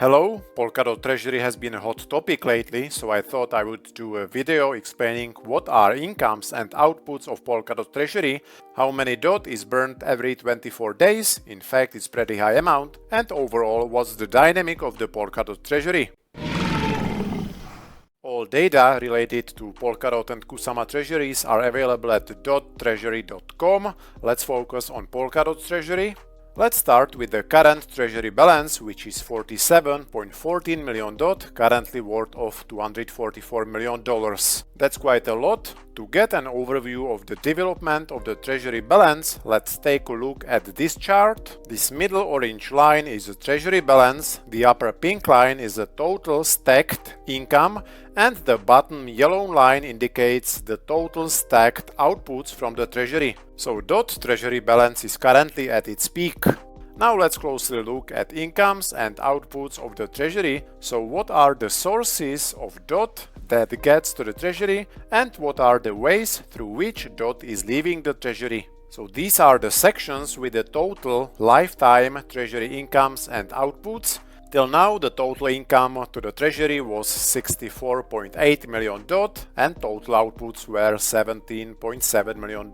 Hello, Polkadot Treasury has been a hot topic lately, so I thought I would do a video explaining what are incomes and outputs of Polkadot Treasury, how many DOT is burned every 24 days, in fact it's pretty high amount, and overall what's the dynamic of the Polkadot Treasury. All data related to Polkadot and Kusama treasuries are available at .treasury.com. Let's focus on Polkadot Treasury. Let's start with the current Treasury balance, which is $47.14 million, currently worth of $244 million. That's quite a lot. To get an overview of the development of the Treasury balance, let's take a look at this chart. This middle orange line is the Treasury balance, the upper pink line is the total stacked income, and the bottom yellow line indicates the total stacked outputs from the Treasury. So DOT Treasury balance is currently at its peak. Now let's closely look at incomes and outputs of the Treasury. So what are the sources of DOT that gets to the Treasury, and what are the ways through which DOT is leaving the Treasury? So these are the sections with the total lifetime Treasury incomes and outputs. Till now, the total income to the Treasury was $64.8 million and total outputs were $17.7 million.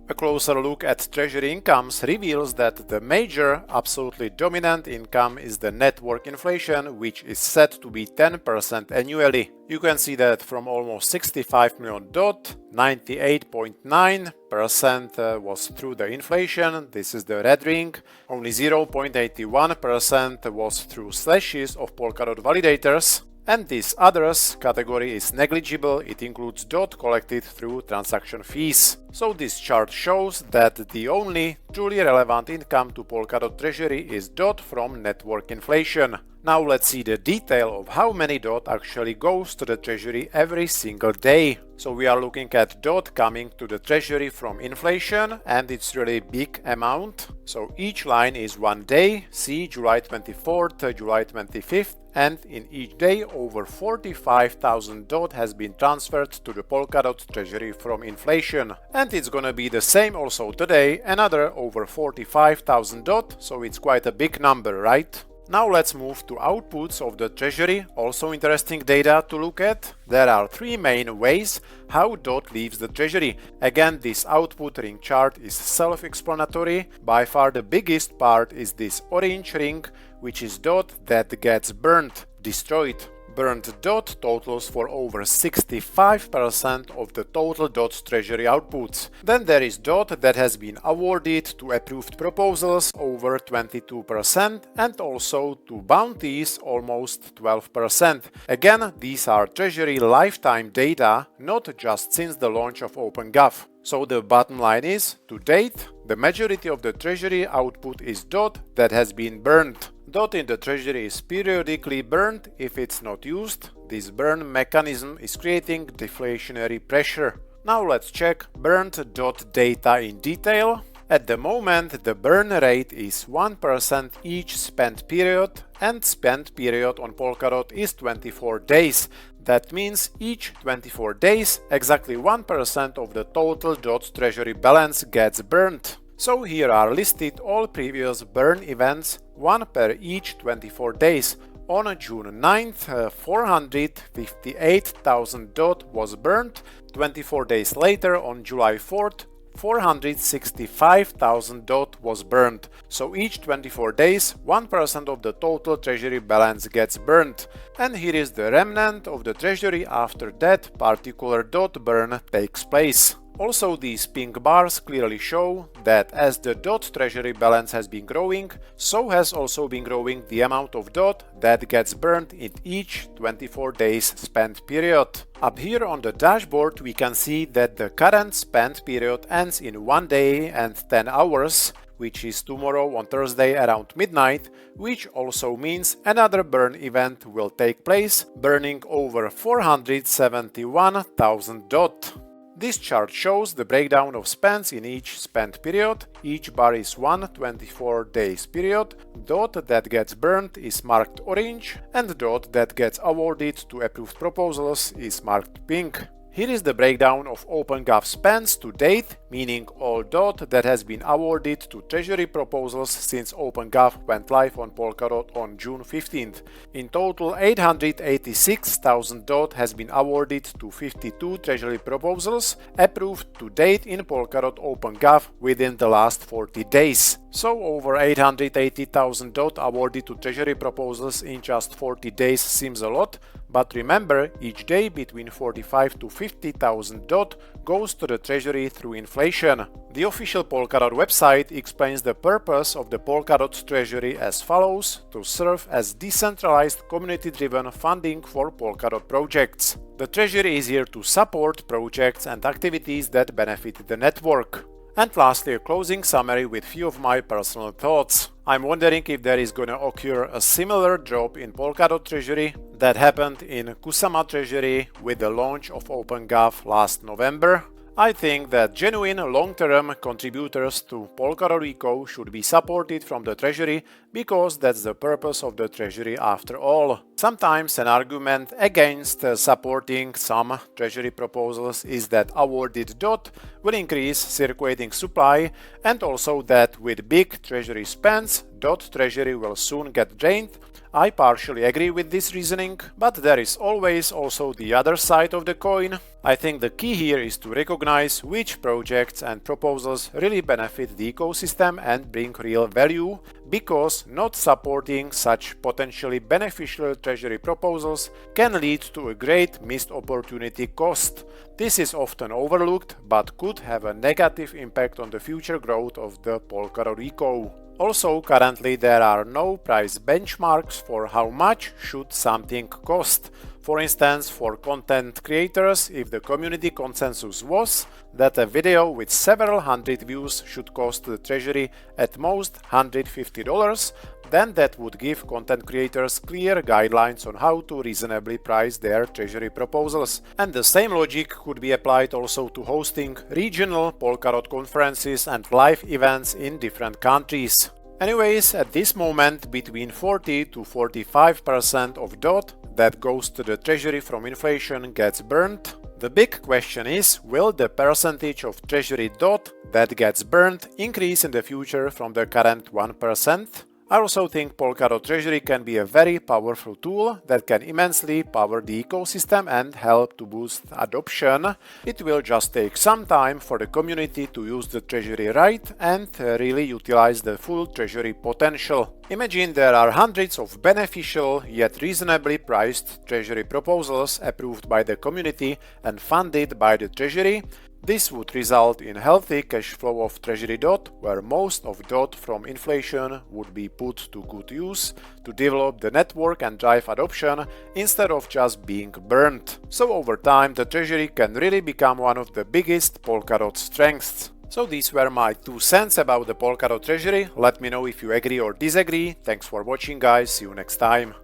A closer look at Treasury incomes reveals that the major, absolutely dominant income is the network inflation, which is set to be 10% annually. You can see that from almost $65 million, 98.9% was through the inflation, this is the red ring. Only 0.81% was through slashes of Polkadot validators. And this others category is negligible, it includes DOT collected through transaction fees. So this chart shows that the only truly relevant income to Polkadot Treasury is DOT from network inflation. Now let's see the detail of how many DOT actually goes to the Treasury every single day. So we are looking at DOT coming to the Treasury from inflation, and it's really big amount. So each line is 1 day, see July 24th, July 25th, and in each day over 45,000 DOT has been transferred to the Polkadot Treasury from inflation. And it's gonna be the same also today, another over 45,000 DOT, so it's quite a big number, right? Now let's move to outputs of the Treasury, also interesting data to look at. There are three main ways how DOT leaves the Treasury. Again, this output ring chart is self-explanatory. By far the biggest part is this orange ring, which is DOT that gets burned, destroyed. Burned DOT totals for over 65% of the total DOT Treasury outputs. Then there is DOT that has been awarded to approved proposals, over 22%, and also to bounties, almost 12%. Again, these are Treasury lifetime data, not just since the launch of OpenGov. So the bottom line is, to date, the majority of the Treasury output is DOT that has been burned. DOT in the Treasury is periodically burned if it's not used. This burn mechanism is creating deflationary pressure. Now let's check burned DOT data in detail. At the moment, the burn rate is 1% each spent period, and spent period on Polkadot is 24 days. That means each 24 days, exactly 1% of the total DOT Treasury balance gets burned. So here are listed all previous burn events, one per each 24 days. On June 9th, 458,000 DOT was burned. 24 days later, on July 4th, 465,000 DOT was burned. So each 24 days, 1% of the total Treasury balance gets burned. And here is the remnant of the Treasury after that particular DOT burn takes place. Also, these pink bars clearly show that as the DOT Treasury balance has been growing, so has also been growing the amount of DOT that gets burned in each 24 days spent period. Up here on the dashboard we can see that the current spent period ends in 1 day and 10 hours, which is tomorrow on Thursday around midnight, which also means another burn event will take place, burning over 471,000 DOT. This chart shows the breakdown of spends in each spent period. Each bar is one 24 days period. DOT that gets burned is marked orange, and DOT that gets awarded to approved proposals is marked pink. Here is the breakdown of OpenGov Spends to date, meaning all DOT that has been awarded to Treasury proposals since OpenGov went live on Polkadot on June 15th. In total, 886,000 DOT has been awarded to 52 Treasury proposals approved to date in Polkadot OpenGov within the last 40 days. So over 880,000 DOT awarded to Treasury proposals in just 40 days seems a lot, but remember, each day between 45 to 50,000 DOT goes to the Treasury through inflation. The official Polkadot website explains the purpose of the Polkadot Treasury as follows: to serve as decentralized community-driven funding for Polkadot projects. The Treasury is here to support projects and activities that benefit the network. And lastly, a closing summary with few of my personal thoughts. I'm wondering if there is gonna occur a similar drop in Polkadot Treasury that happened in Kusama Treasury with the launch of OpenGov last November. I think that genuine long-term contributors to Polkadot Eco should be supported from the Treasury because that's the purpose of the Treasury after all. Sometimes an argument against supporting some Treasury proposals is that awarded DOT will increase circulating supply and also that with big Treasury spends, DOT Treasury will soon get drained. I partially agree with this reasoning, but there is always also the other side of the coin. I think the key here is to recognize which projects and proposals really benefit the ecosystem and bring real value, because not supporting such potentially beneficial Treasury proposals can lead to a great missed opportunity cost. This is often overlooked, but could have a negative impact on the future growth of the Polkadot Eco. Also, currently there are no price benchmarks for how much should something cost. For instance, for content creators, if the community consensus was that a video with several hundred views should cost the Treasury at most $150, then that would give content creators clear guidelines on how to reasonably price their Treasury proposals. And the same logic could be applied also to hosting regional Polkadot conferences and live events in different countries. Anyways, at this moment, between 40 to 45% of DOT that goes to the Treasury from inflation gets burned. The big question is, will the percentage of Treasury DOT that gets burned increase in the future from the current 1%? I also think Polkadot Treasury can be a very powerful tool that can immensely power the ecosystem and help to boost adoption. It will just take some time for the community to use the Treasury right and really utilize the full Treasury potential. Imagine there are hundreds of beneficial yet reasonably priced Treasury proposals approved by the community and funded by the Treasury. This would result in healthy cash flow of Treasury DOT, where most of DOT from inflation would be put to good use to develop the network and drive adoption instead of just being burned. So over time, the Treasury can really become one of the biggest Polkadot strengths. So these were my 2 cents about the Polkadot Treasury. Let me know if you agree or disagree. Thanks for watching, guys. See you next time.